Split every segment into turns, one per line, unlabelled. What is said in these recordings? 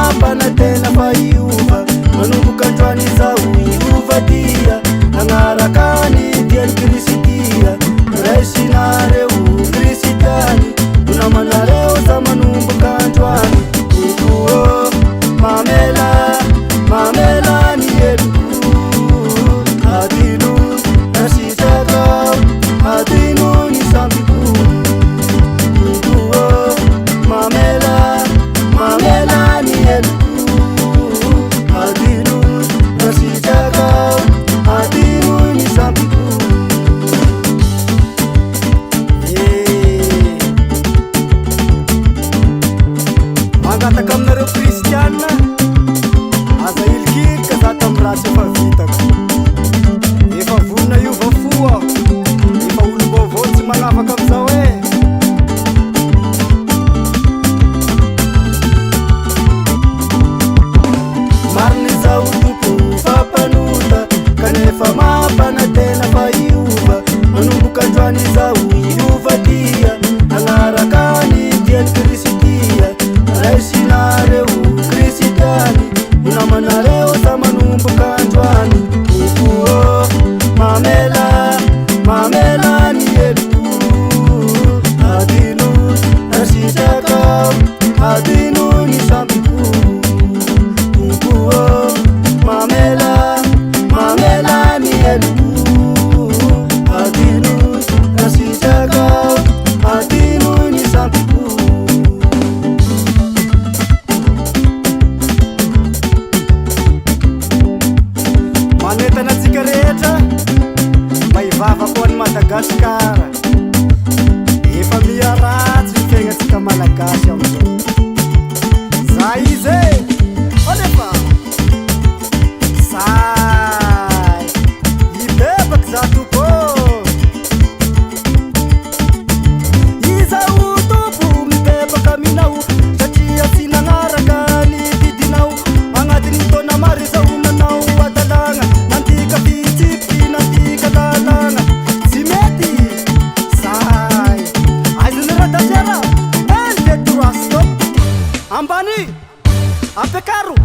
mapana tena faiuva manomboka androany zao iovadia agnarakany diany krisitia raisinareo krisitiany onamanareo za manomboka androany oko mamela mamela ni eloko adino nasitaka adino ni sambiku oko mamela mamela ni eloko adino nasitaka adino ni sambiku mangataka aminareo kristiana aza ilikilika za tam'rasy efa vitako efa vonina io vafoa efa olo vaovao tsy magnavaka am'zao mariny zao tompo fampanota kanefa mapana tena fa iova manomboka androany zao iovadia agnarakany diany krisitia raisinareo krisitiany onamanareo za manomboka androany oko mamela mamela ni eloko adino nasitaka adino ni sambiku oko mamela mamela ni eloko adino nasitaka adino ni sambiku manetana tsika rehetra maivava ko any Madagasikara efa miaratsy ny fiaignatsika malagasy am'zao za izy onefa say ibebaky za tompo izao tompo mibebaka aminao satria tsy nagnaraka ny didinao agnatiny taona maro izao nanao adalagna nantika fitsipiky nantika lalagna tsy mety say aizony radasiara ende droasto ambany ampekaro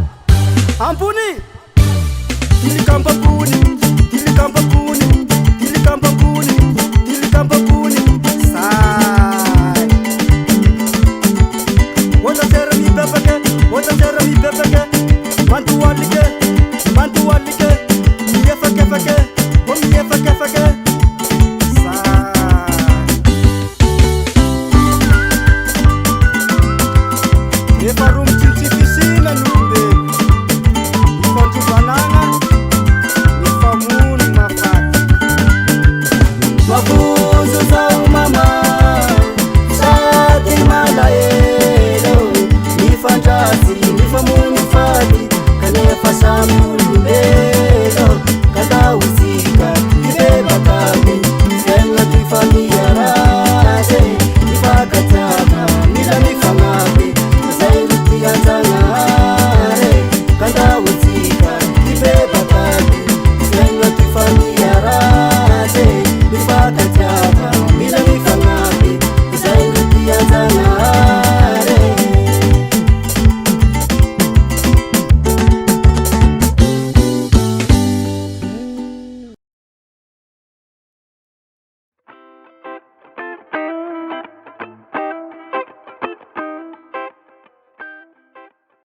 ambony tilikambapo